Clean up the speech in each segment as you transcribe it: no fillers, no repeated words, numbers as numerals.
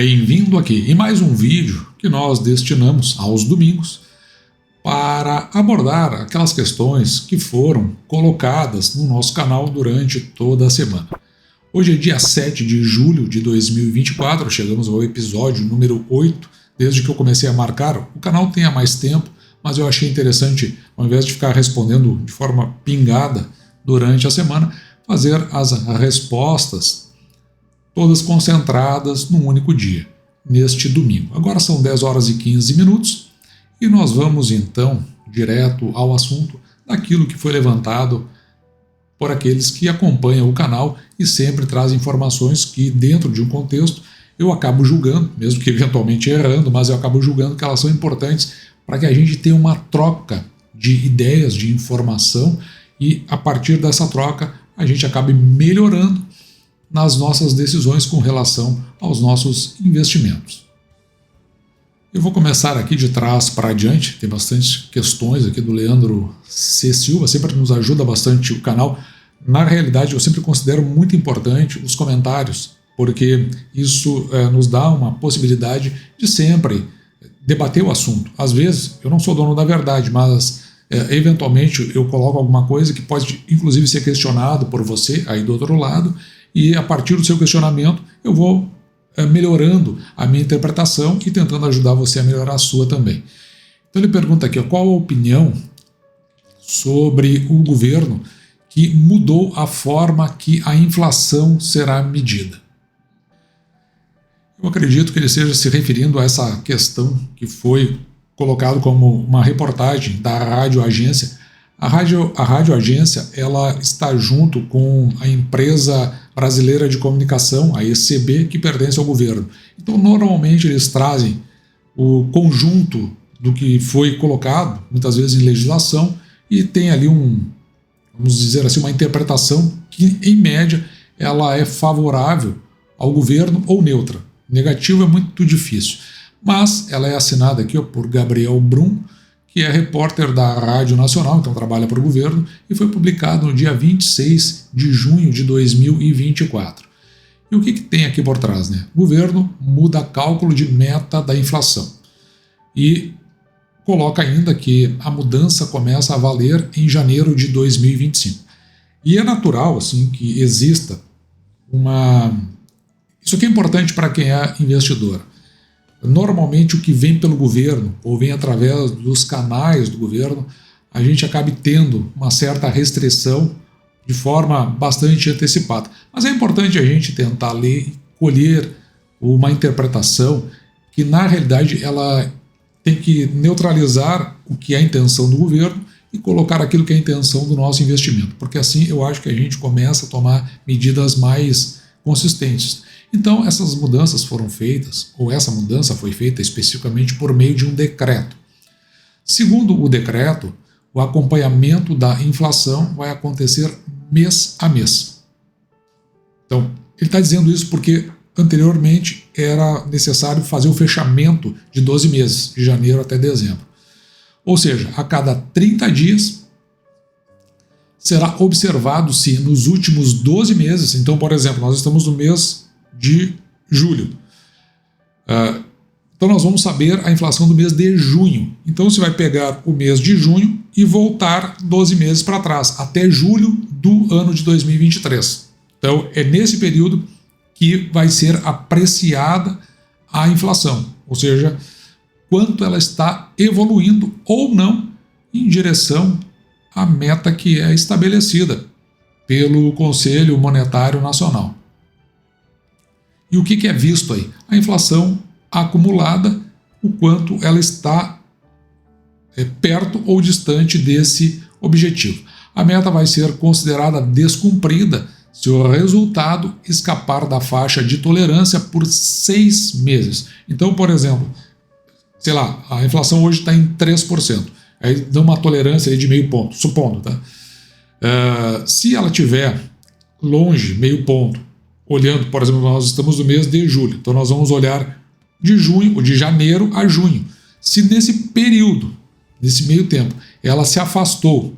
Bem-vindo aqui em mais um vídeo que nós destinamos aos domingos para abordar aquelas questões que foram colocadas no nosso canal durante toda a semana. Hoje é dia 7 de julho de 2024, chegamos ao episódio número 8. Desde que eu comecei a marcar, o canal tem há mais tempo, mas eu achei interessante, ao invés de ficar respondendo de forma pingada durante a semana, fazer as respostas todas concentradas num único dia, neste domingo. Agora são 10 horas e 15 minutos e nós vamos então direto ao assunto daquilo que foi levantado por aqueles que acompanham o canal e sempre trazem informações que, dentro de um contexto, eu acabo julgando, mesmo que eventualmente errando, mas eu acabo julgando que elas são importantes para que a gente tenha uma troca de ideias, de informação e, a partir dessa troca, a gente acabe melhorando nas nossas decisões com relação aos nossos investimentos. Eu vou começar aqui de trás para diante, tem bastante questões aqui do Leandro C. Silva, sempre nos ajuda bastante o canal. Na realidade, eu sempre considero muito importante os comentários, porque isso nos dá uma possibilidade de sempre debater o assunto. Às vezes, eu não sou dono da verdade, mas eventualmente eu coloco alguma coisa que pode inclusive ser questionado por você aí do outro lado, e a partir do seu questionamento eu vou melhorando a minha interpretação e tentando ajudar você a melhorar a sua também. Então ele pergunta aqui, qual a opinião sobre o governo que mudou a forma que a inflação será medida? Eu acredito que ele esteja se referindo a essa questão que foi colocado como uma reportagem da Rádio Agência. A Rádio Agência ela está junto com a empresa brasileira de comunicação, a ECB, que pertence ao governo. Então, normalmente, eles trazem o conjunto do que foi colocado, muitas vezes em legislação, e tem ali vamos dizer assim, uma interpretação que, em média, ela é favorável ao governo ou neutra. Negativo é muito difícil. Mas ela é assinada aqui por Gabriel Brum, que é repórter da Rádio Nacional, então trabalha para o governo, e foi publicado no dia 26 de junho de 2024. E o que tem aqui por trás? O governo muda cálculo de meta da inflação e coloca ainda que a mudança começa a valer em janeiro de 2025. E é natural assim, que exista Isso aqui é importante para quem é investidor. Normalmente o que vem pelo governo ou vem através dos canais do governo, a gente acaba tendo uma certa restrição de forma bastante antecipada. Mas é importante a gente tentar ler e colher uma interpretação que na realidade ela tem que neutralizar o que é a intenção do governo e colocar aquilo que é a intenção do nosso investimento, porque assim eu acho que a gente começa a tomar medidas mais consistentes. Então, essas mudanças foram feitas, ou essa mudança foi feita especificamente por meio de um decreto. Segundo o decreto, o acompanhamento da inflação vai acontecer mês a mês. Então, ele está dizendo isso porque anteriormente era necessário fazer o fechamento de 12 meses, de janeiro até dezembro. Ou seja, a cada 30 dias será observado se nos últimos 12 meses, então, por exemplo, nós estamos no mês de julho. Então nós vamos saber a inflação do mês de junho. Então você vai pegar o mês de junho e voltar 12 meses para trás, até julho do ano de 2023. Então é nesse período que vai ser apreciada a inflação, ou seja, quanto ela está evoluindo ou não em direção à meta que é estabelecida pelo Conselho Monetário Nacional. E o que é visto aí? A inflação acumulada, o quanto ela está perto ou distante desse objetivo. A meta vai ser considerada descumprida se o resultado escapar da faixa de tolerância por 6 meses. Então, por exemplo, sei lá, a inflação hoje está em 3%. Aí dá uma tolerância de meio ponto, supondo, tá? Se ela tiver longe, meio ponto, olhando, por exemplo, nós estamos no mês de julho, então nós vamos olhar de janeiro a junho. Se nesse período, nesse meio tempo, ela se afastou,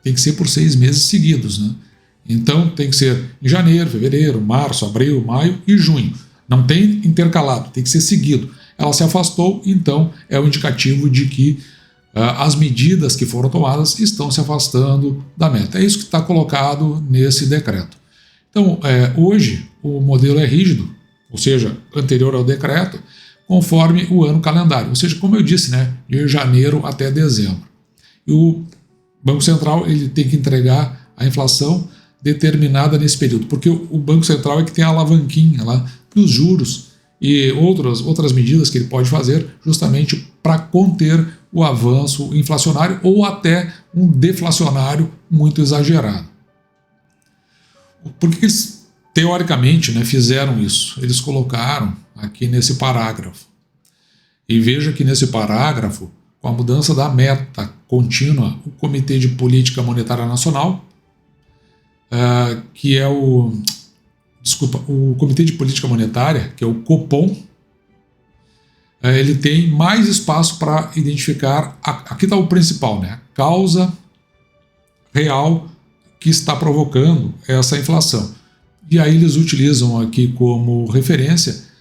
tem que ser por 6 meses seguidos, né? Então tem que ser em janeiro, fevereiro, março, abril, maio e junho. Não tem intercalado, tem que ser seguido. Ela se afastou, então é um indicativo de que as medidas que foram tomadas estão se afastando da meta. É isso que está colocado nesse decreto. Então, hoje o modelo é rígido, ou seja, anterior ao decreto, conforme o ano calendário. Ou seja, como eu disse, né, de janeiro até dezembro. E o Banco Central ele tem que entregar a inflação determinada nesse período, porque o Banco Central é que tem a alavanquinha lá dos juros e outras medidas que ele pode fazer justamente para conter o avanço inflacionário ou até um deflacionário muito exagerado. Por que eles, teoricamente, né, fizeram isso? Eles colocaram aqui nesse parágrafo. E veja que nesse parágrafo, com a mudança da meta contínua, o Comitê de Política Monetária Nacional, que é o Comitê de Política Monetária, que é o Copom, ele tem mais espaço para identificar, aqui está o principal, né, a causa real que está provocando essa inflação. E aí eles utilizam aqui como referência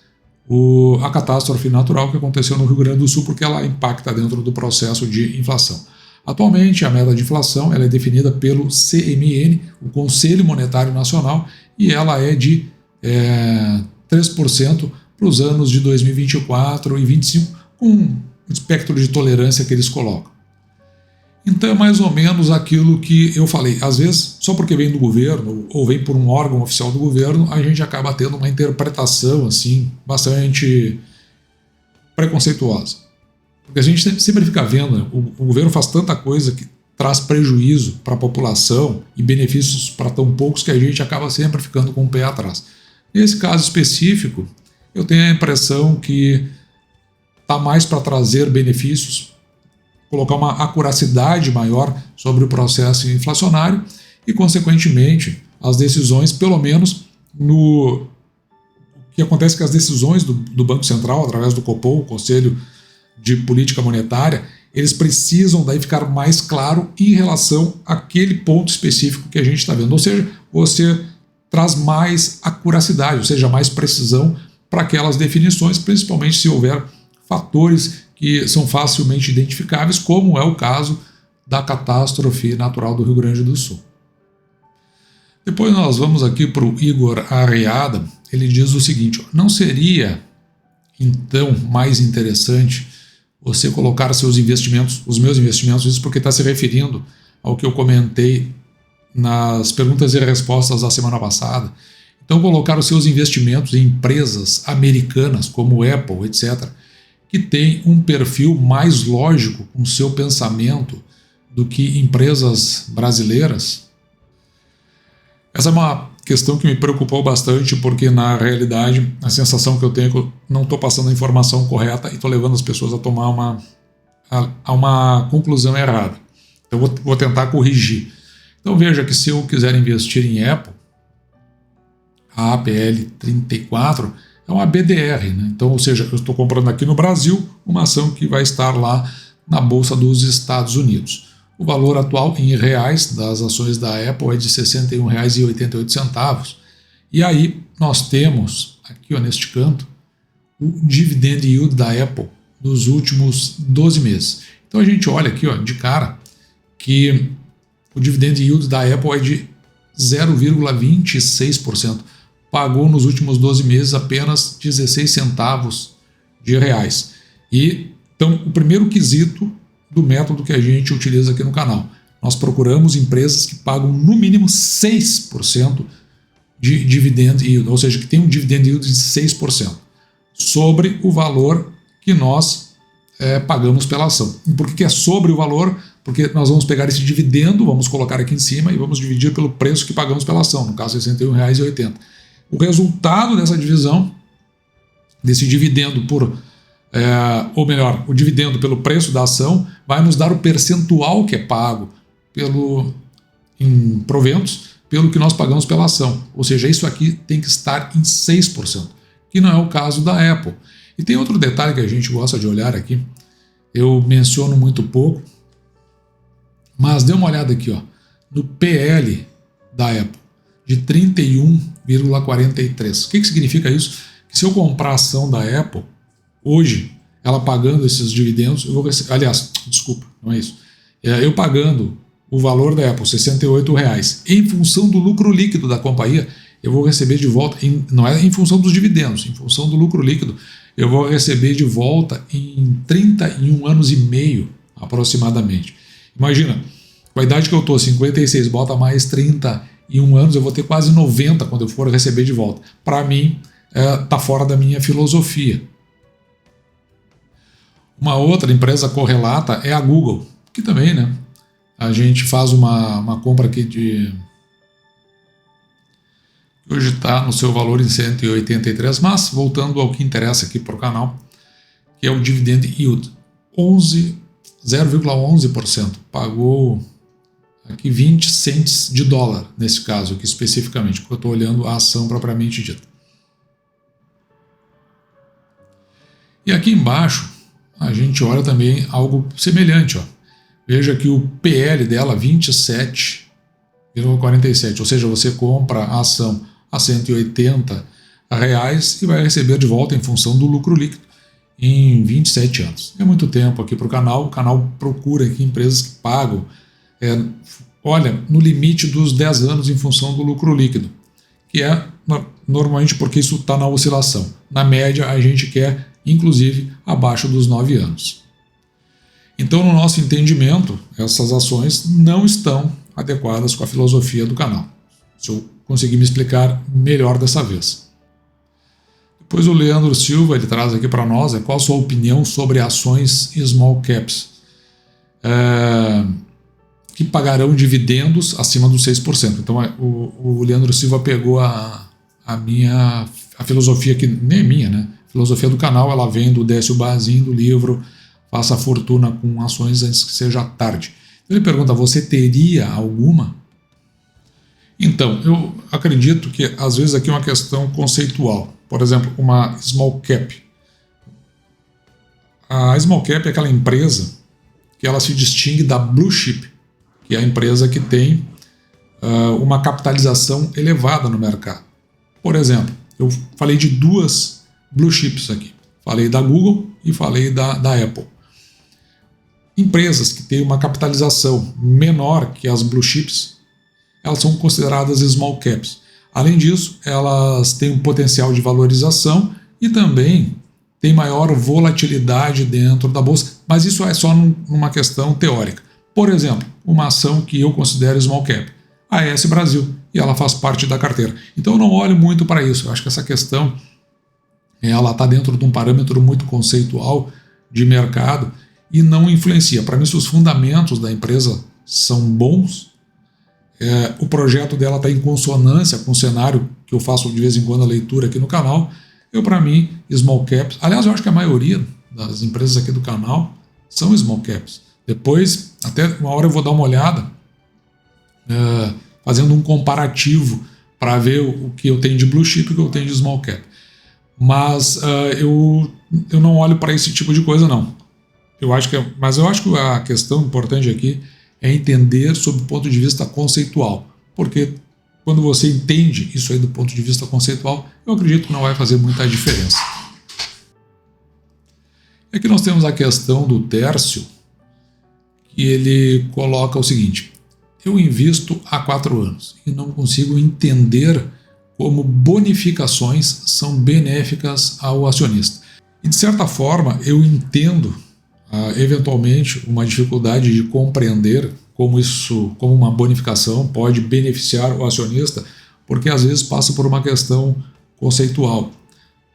a catástrofe natural que aconteceu no Rio Grande do Sul, porque ela impacta dentro do processo de inflação. Atualmente, a meta de inflação ela é definida pelo CMN, o Conselho Monetário Nacional, e ela é de 3% para os anos de 2024 e 2025, com um espectro de tolerância que eles colocam. Então é mais ou menos aquilo que eu falei. Às vezes, só porque vem do governo ou vem por um órgão oficial do governo, a gente acaba tendo uma interpretação assim bastante preconceituosa. Porque a gente sempre fica vendo, né? O governo faz tanta coisa que traz prejuízo para a população e benefícios para tão poucos que a gente acaba sempre ficando com o pé atrás. Nesse caso específico, eu tenho a impressão que está mais para trazer benefícios, colocar uma acuracidade maior sobre o processo inflacionário e, consequentemente, as decisões, pelo menos o que acontece que as decisões do Banco Central, através do Copom, o Conselho de Política Monetária, eles precisam daí ficar mais claro em relação àquele ponto específico que a gente está vendo. Ou seja, você traz mais acuracidade, ou seja, mais precisão para aquelas definições, principalmente se houver fatores que são facilmente identificáveis, como é o caso da catástrofe natural do Rio Grande do Sul. Depois nós vamos aqui para o Igor Arreada, ele diz o seguinte: não seria então mais interessante você colocar seus investimentos, os meus investimentos, isso porque está se referindo ao que eu comentei nas perguntas e respostas da semana passada. Então colocar os seus investimentos em empresas americanas como Apple, etc., que tem um perfil mais lógico com o seu pensamento do que empresas brasileiras? Essa é uma questão que me preocupou bastante, porque na realidade a sensação que eu tenho é que eu não estou passando a informação correta e estou levando as pessoas a tomar uma conclusão errada. Então vou tentar corrigir. Então veja que se eu quiser investir em Apple, a APL 34 é uma BDR, né? Então, ou seja, eu estou comprando aqui no Brasil uma ação que vai estar lá na Bolsa dos Estados Unidos. O valor atual em reais das ações da Apple é de R$ 61,88. E aí nós temos, aqui ó, neste canto, o dividend yield da Apple dos últimos 12 meses. Então a gente olha aqui ó, de cara que o dividend yield da Apple é de 0,26%. Pagou nos últimos 12 meses apenas 16 centavos de reais. E então o primeiro quesito do método que a gente utiliza aqui no canal, nós procuramos empresas que pagam no mínimo 6% de dividend yield, ou seja, que tem um dividend yield de 6% sobre o valor que nós pagamos pela ação. E por que é sobre o valor? Porque nós vamos pegar esse dividendo, vamos colocar aqui em cima e vamos dividir pelo preço que pagamos pela ação, no caso R$ 61,80. O resultado dessa divisão, desse dividendo ou melhor, o dividendo pelo preço da ação, vai nos dar o percentual que é pago em proventos pelo que nós pagamos pela ação. Ou seja, isso aqui tem que estar em 6%, que não é o caso da Apple. E tem outro detalhe que a gente gosta de olhar aqui, eu menciono muito pouco, mas dê uma olhada aqui ó, no PL da Apple. de 31,43. O que significa isso? Que se eu comprar a ação da Apple, hoje, ela pagando esses dividendos, eu vou receber, aliás, desculpa, não é isso. Eu pagando o valor da Apple, R$ 68,00, em função do lucro líquido da companhia, eu vou receber de volta, não é em função dos dividendos, em função do lucro líquido, eu vou receber de volta em 31 anos e meio, aproximadamente. Imagina, com a idade que eu estou, 56, bota mais 31 anos, eu vou ter quase 90 quando eu for receber de volta. Para mim, está fora da minha filosofia. Uma outra empresa correlata é a Google, que também, né? A gente faz uma compra aqui de... Hoje está no seu valor em 183, mas voltando ao que interessa aqui para o canal, que é o Dividend Yield, 0,11%. Pagou aqui 20 cents de dólar, nesse caso aqui especificamente, porque eu estou olhando a ação propriamente dita. E aqui embaixo, a gente olha também algo semelhante, ó. Veja que o PL dela 27,47, ou seja, você compra a ação a R$180 e vai receber de volta em função do lucro líquido em 27 anos. É muito tempo aqui para o canal procura aqui empresas que pagam, olha, no limite dos 10 anos em função do lucro líquido, que é normalmente porque isso está na oscilação. Na média a gente quer, inclusive, abaixo dos 9 anos. Então, no nosso entendimento, essas ações não estão adequadas com a filosofia do canal. Se eu conseguir me explicar melhor dessa vez. Depois o Leandro Silva, ele traz aqui para nós, qual a sua opinião sobre ações small caps que pagarão dividendos acima dos 6%. Então, o Leandro Silva pegou a filosofia, que nem é minha, né? A filosofia do canal, ela vem do Décio Bazin, do livro Faça Fortuna com Ações Antes que Seja Tarde. Ele pergunta, você teria alguma? Então, eu acredito que às vezes aqui é uma questão conceitual. Por exemplo, uma small cap. A small cap é aquela empresa que ela se distingue da blue chip, que é a empresa que tem uma capitalização elevada no mercado. Por exemplo, eu falei de duas blue chips aqui. Falei da Google e falei da Apple. Empresas que têm uma capitalização menor que as blue chips, elas são consideradas small caps. Além disso, elas têm um potencial de valorização e também têm maior volatilidade dentro da bolsa, mas isso é só numa questão teórica. Por exemplo, uma ação que eu considero small cap, a AES Brasil, e ela faz parte da carteira. Então eu não olho muito para isso. Eu acho que essa questão ela está dentro de um parâmetro muito conceitual de mercado e não influencia. Para mim, se os fundamentos da empresa são bons, o projeto dela está em consonância com o cenário que eu faço de vez em quando a leitura aqui no canal, para mim, small caps, aliás, eu acho que a maioria das empresas aqui do canal são small caps. Depois, até uma hora eu vou dar uma olhada, fazendo um comparativo para ver o que eu tenho de blue chip e o que eu tenho de small cap. Mas eu não olho para esse tipo de coisa, não. Mas eu acho que a questão importante aqui é entender sob o ponto de vista conceitual, porque quando você entende isso aí do ponto de vista conceitual, eu acredito que não vai fazer muita diferença. E aqui nós temos a questão do Tércio, que ele coloca o seguinte: eu invisto há 4 anos e não consigo entender como bonificações são benéficas ao acionista. E de certa forma eu entendo eventualmente uma dificuldade de compreender como uma bonificação pode beneficiar o acionista, porque às vezes passa por uma questão conceitual.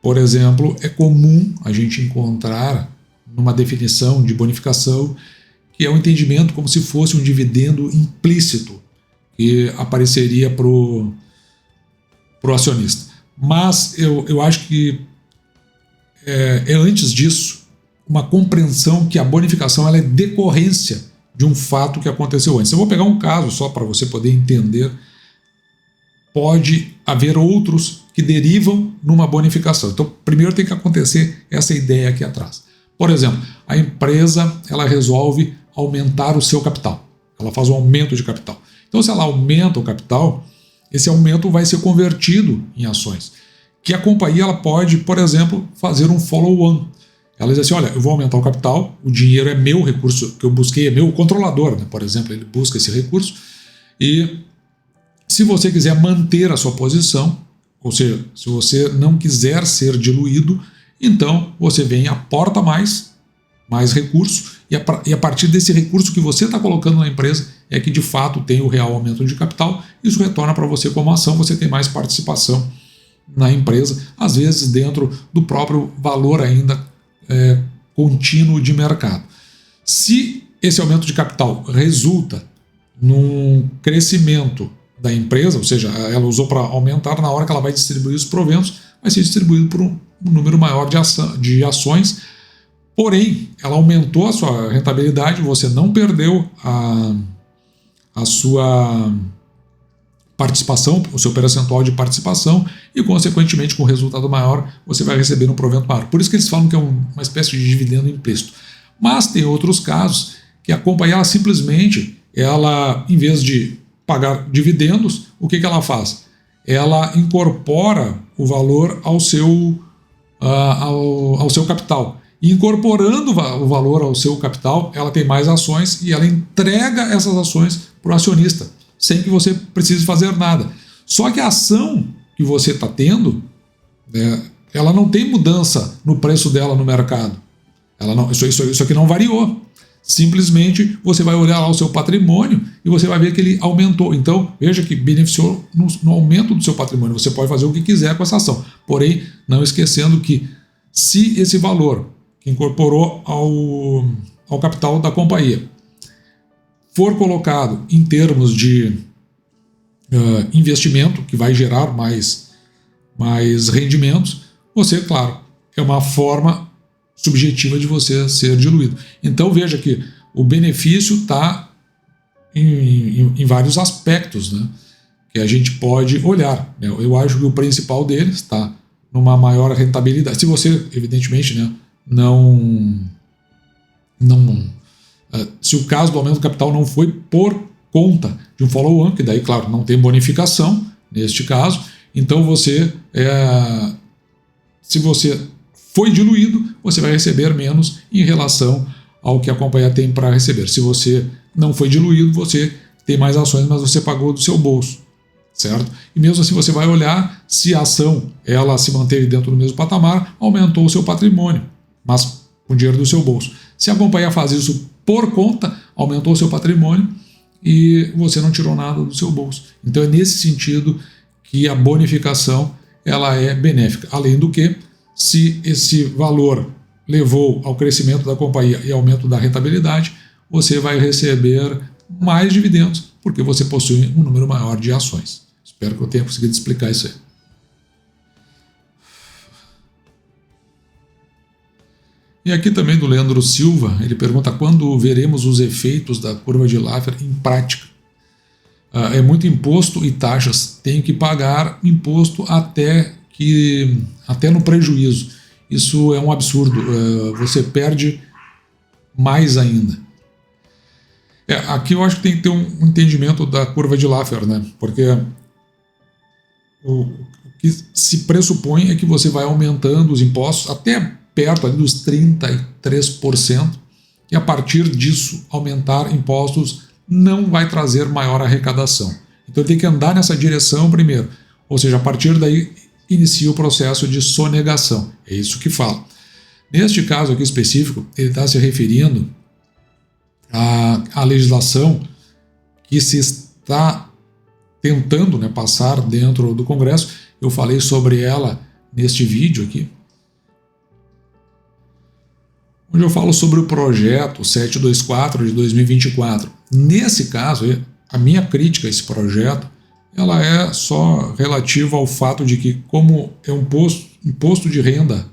Por exemplo, é comum a gente encontrar numa definição de bonificação que é um entendimento como se fosse um dividendo implícito que apareceria para o acionista. Mas eu acho que antes disso uma compreensão que a bonificação ela é decorrência de um fato que aconteceu antes. Eu vou pegar um caso só para você poder entender. Pode haver outros que derivam numa bonificação. Então, primeiro tem que acontecer essa ideia aqui atrás. Por exemplo, a empresa ela resolve aumentar o seu capital. Ela faz um aumento de capital. Então, se ela aumenta o capital, esse aumento vai ser convertido em ações. Que a companhia ela pode, por exemplo, fazer um follow-on. Ela diz assim, olha, eu vou aumentar o capital, o dinheiro é meu, recurso que eu busquei é meu, o controlador, né, por exemplo, ele busca esse recurso, e se você quiser manter a sua posição, ou seja, se você não quiser ser diluído, então você vem e aporta mais recurso, e a partir desse recurso que você está colocando na empresa é que de fato tem o real aumento de capital, isso retorna para você como ação, você tem mais participação na empresa, às vezes dentro do próprio valor ainda contínuo de mercado. Se esse aumento de capital resulta num crescimento da empresa, ou seja, ela usou para aumentar, na hora que ela vai distribuir os proventos, vai ser distribuído por um número maior de ações, porém, ela aumentou a sua rentabilidade, você não perdeu a sua participação, o seu percentual de participação, e consequentemente com o resultado maior você vai receber um provento maior. Por isso que eles falam que é uma espécie de dividendo implícito. Mas tem outros casos que a companhia simplesmente, em vez de pagar dividendos, o que ela faz? Ela incorpora o valor ao seu capital. E incorporando o valor ao seu capital, ela tem mais ações e ela entrega essas ações para o acionista, sem que você precise fazer nada. Só que a ação que você está tendo, ela não tem mudança no preço dela no mercado. Isso aqui não variou. Simplesmente você vai olhar lá o seu patrimônio e você vai ver que ele aumentou. Então, veja que beneficiou no aumento do seu patrimônio. Você pode fazer o que quiser com essa ação. Porém, não esquecendo que se esse valor que incorporou ao capital da companhia for colocado em termos de investimento, que vai gerar mais rendimentos, você, claro, é uma forma subjetiva de você ser diluído. Então veja que o benefício está em vários aspectos, né, que a gente pode olhar. Eu acho que o principal deles está numa maior rentabilidade. Se você, evidentemente, né, se o caso do aumento do capital não foi por conta de um follow-on, que daí, claro, não tem bonificação neste caso, então se você foi diluído, você vai receber menos em relação ao que a companhia tem para receber. Se você não foi diluído, você tem mais ações, mas você pagou do seu bolso, certo? E mesmo assim você vai olhar se a ação ela se manteve dentro do mesmo patamar, aumentou o seu patrimônio, mas com dinheiro do seu bolso. Se a companhia faz isso por conta, aumentou o seu patrimônio e você não tirou nada do seu bolso. Então é nesse sentido que a bonificação ela é benéfica. Além do que, se esse valor levou ao crescimento da companhia e aumento da rentabilidade, você vai receber mais dividendos, porque você possui um número maior de ações. Espero que eu tenha conseguido explicar isso aí. E aqui também do Leandro Silva, ele pergunta quando veremos os efeitos da curva de Laffer em prática. É muito imposto e taxas, tenho que pagar imposto até no prejuízo. Isso é um absurdo, você perde mais ainda. Aqui eu acho que tem que ter um entendimento da curva de Laffer, né? Porque o que se pressupõe é que você vai aumentando os impostos até perto ali dos 33%, e a partir disso aumentar impostos não vai trazer maior arrecadação. Então tem que andar nessa direção primeiro, ou seja, a partir daí inicia o processo de sonegação. É isso que fala. Neste caso aqui específico, ele está se referindo à legislação que se está tentando, né, passar dentro do Congresso. Eu falei sobre ela neste vídeo aqui, onde eu falo sobre o projeto 724 de 2024. Nesse caso, a minha crítica a esse projeto ela é só relativa ao fato de que, como é um imposto de renda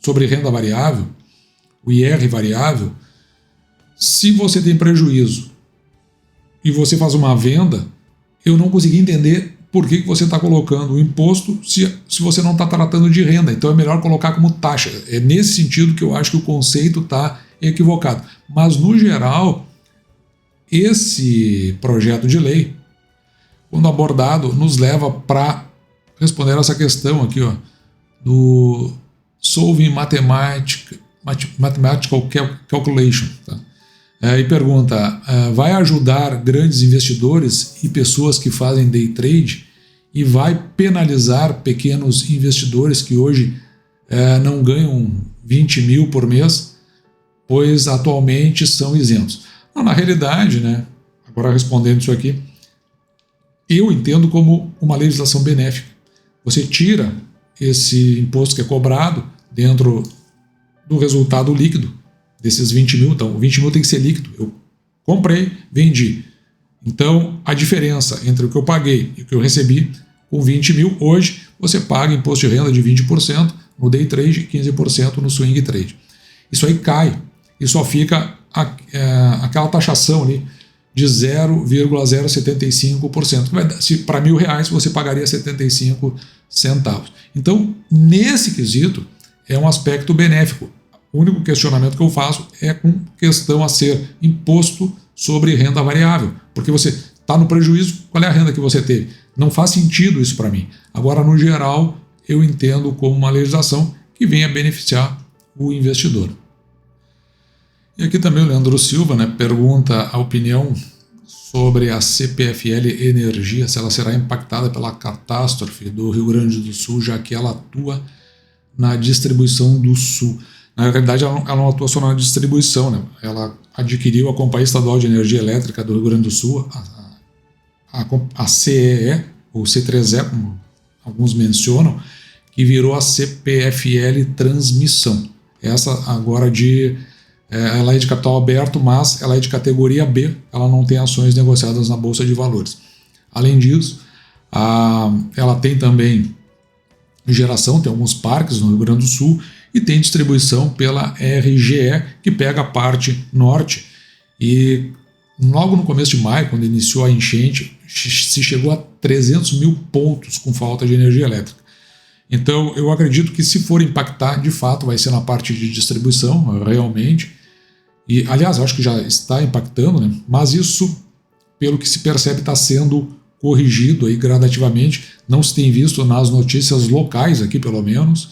sobre renda variável, o IR variável, se você tem prejuízo e você faz uma venda, eu não consegui entender por que você está colocando o imposto se você não está tratando de renda. Então é melhor colocar como taxa. É nesse sentido que eu acho que o conceito está equivocado. Mas, no geral, esse projeto de lei quando abordado, nos leva para responder essa questão aqui, ó, do Solving Mathematical Calculation. Tá? E pergunta, vai ajudar grandes investidores e pessoas que fazem day trade e vai penalizar pequenos investidores que hoje não ganham 20 mil por mês, pois atualmente são isentos? Não, na realidade, né, agora respondendo isso aqui, eu entendo como uma legislação benéfica. Você tira esse imposto que é cobrado dentro do resultado líquido desses 20 mil. Então, 20 mil tem que ser líquido. Eu comprei, vendi. Então, a diferença entre o que eu paguei e o que eu recebi com 20 mil, hoje você paga imposto de renda de 20% no day trade e 15% no swing trade. Isso aí cai e só fica aquela taxação ali de 0,075%. Para R$1.000 você pagaria 75 centavos. Então, nesse quesito, é um aspecto benéfico. O único questionamento que eu faço é com questão a ser imposto sobre renda variável, porque você está no prejuízo, qual é a renda que você teve? Não faz sentido isso para mim. Agora, no geral, eu entendo como uma legislação que venha beneficiar o investidor. E aqui também o Leandro Silva, né, pergunta a opinião sobre a CPFL Energia, se ela será impactada pela catástrofe do Rio Grande do Sul, já que ela atua na distribuição do Sul. Na realidade, ela não atua só na distribuição, né? Ela adquiriu a Companhia Estadual de Energia Elétrica do Rio Grande do Sul, a CEE, ou C3E, como alguns mencionam, que virou a CPFL Transmissão. Essa agora ela é de capital aberto, mas ela é de categoria B, ela não tem ações negociadas na Bolsa de Valores. Além disso, ela tem também geração, tem alguns parques no Rio Grande do Sul e tem distribuição pela RGE, que pega a parte norte. E logo no começo de maio, quando iniciou a enchente, se chegou a 300 mil pontos com falta de energia elétrica. Então, eu acredito que se for impactar, de fato, vai ser na parte de distribuição, realmente. E, aliás, acho que já está impactando, né? Mas isso, pelo que se percebe, está sendo corrigido aí gradativamente. Não se tem visto nas notícias locais aqui, pelo menos,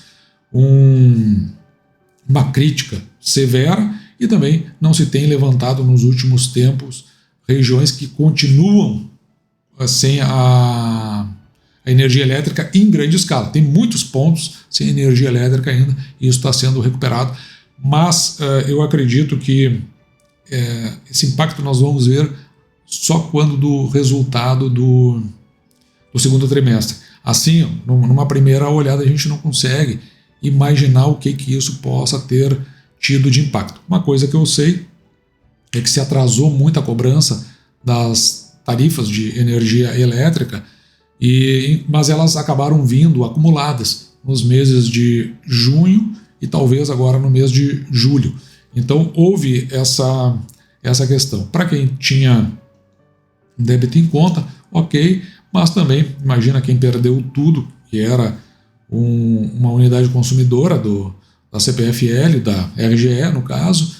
uma crítica severa, e também não se tem levantado nos últimos tempos regiões que continuam sem a energia elétrica em grande escala. Tem muitos pontos sem energia elétrica ainda, e isso está sendo recuperado. Mas eu acredito que esse impacto nós vamos ver só quando do resultado do segundo trimestre. Assim, numa primeira olhada, a gente não consegue imaginar o que isso possa ter tido de impacto. Uma coisa que eu sei é que se atrasou muito a cobrança das tarifas de energia elétrica, mas elas acabaram vindo acumuladas nos meses de junho e talvez agora no mês de julho. Então houve essa questão. Para quem tinha débito em conta, ok, mas também imagina quem perdeu tudo, que era uma unidade consumidora da CPFL, da RGE no caso,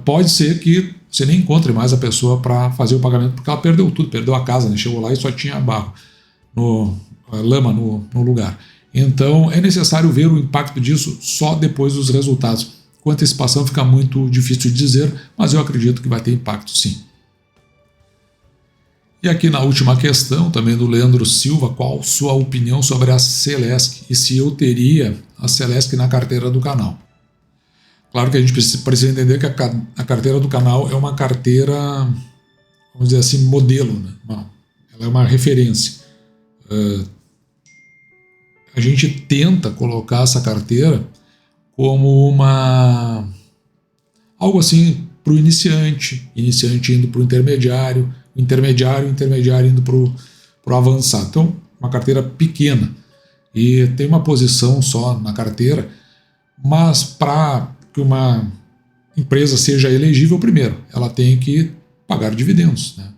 pode ser que você nem encontre mais a pessoa para fazer o pagamento, porque ela perdeu tudo, perdeu a casa, né? Chegou lá e só tinha barro, lama no lugar. Então é necessário ver o impacto disso só depois dos resultados. Com antecipação fica muito difícil de dizer, mas eu acredito que vai ter impacto sim. E aqui na última questão, também do Leandro Silva, qual sua opinião sobre a Celesc e se eu teria a Celesc na carteira do canal? Claro que a gente precisa entender que a carteira do canal é uma carteira, vamos dizer assim, modelo, né? Ela é uma referência. A gente tenta colocar essa carteira como algo assim para o iniciante indo para o intermediário indo para o avançado. Então, uma carteira pequena e tem uma posição só na carteira, mas para que uma empresa seja elegível, primeiro, ela tem que pagar dividendos, né?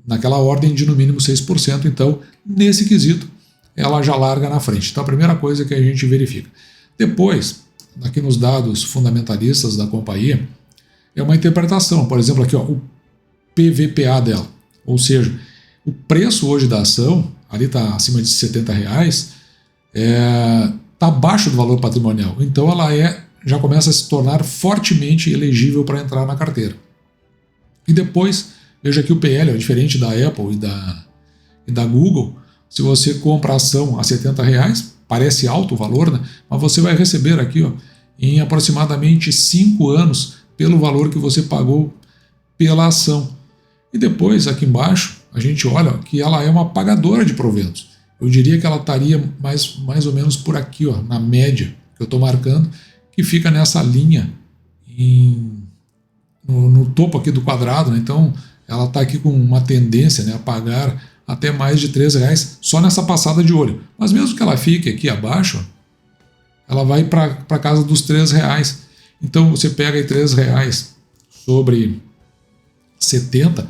Naquela ordem de no mínimo 6%, então, nesse quesito, ela já larga na frente. Então, a primeira coisa que a gente verifica. Depois, aqui nos dados fundamentalistas da companhia, é uma interpretação. Por exemplo, aqui ó, o PVPA dela, ou seja, O preço hoje da ação, ali está acima de R$70, está abaixo do valor patrimonial. Então ela já começa a se tornar fortemente elegível para entrar na carteira. E depois, veja que o PL é diferente da Apple e da Google. Se você compra a ação a R$70, parece alto o valor, né? Mas você vai receber aqui, ó, em aproximadamente 5 anos pelo valor que você pagou pela ação. E depois, aqui embaixo, a gente olha que ela é uma pagadora de proventos. Eu diria que ela estaria mais ou menos por aqui, ó, na média que eu estou marcando, que fica nessa linha no topo aqui do quadrado, né? Então ela está aqui com uma tendência, né, a pagar até mais de R$3 só nessa passada de olho. Mas mesmo que ela fique aqui abaixo, ela vai para casa dos R$3. Então você pega aí R$3 sobre 70,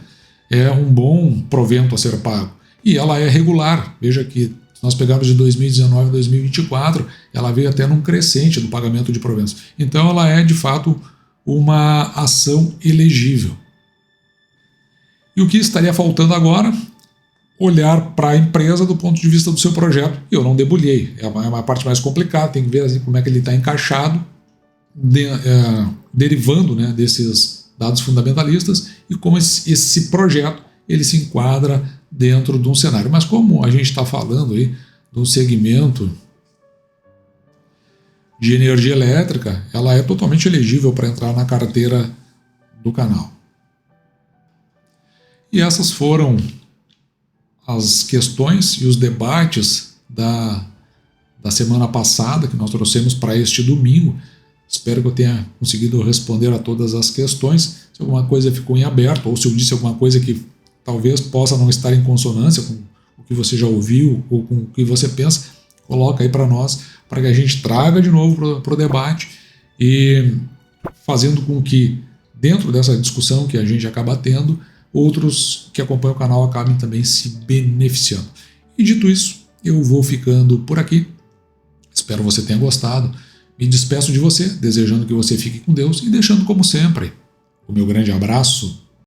é um bom provento a ser pago. E ela é regular. Veja que se nós pegarmos de 2019 a 2024, ela veio até num crescente do pagamento de proventos. Então ela é de fato uma ação elegível. E o que estaria faltando agora? Olhar para a empresa do ponto de vista do seu projeto. Eu não debulhei, é uma parte mais complicada, tem que ver assim, como é que ele está encaixado, derivando, né, desses dados fundamentalistas e como esse projeto ele se enquadra dentro de um cenário. Mas como a gente está falando aí do segmento de energia elétrica, ela é totalmente elegível para entrar na carteira do canal. E essas foram as questões e os debates da semana passada que nós trouxemos para este domingo. Espero que eu tenha conseguido responder a todas as questões. Se alguma coisa ficou em aberto ou se eu disse alguma coisa que talvez possa não estar em consonância com o que você já ouviu ou com o que você pensa, coloca aí para nós, para que a gente traga de novo para o debate e fazendo com que dentro dessa discussão que a gente acaba tendo, outros que acompanham o canal acabem também se beneficiando. E dito isso, eu vou ficando por aqui. Espero que você tenha gostado. Me despeço de você, desejando que você fique com Deus e deixando, como sempre, o meu grande abraço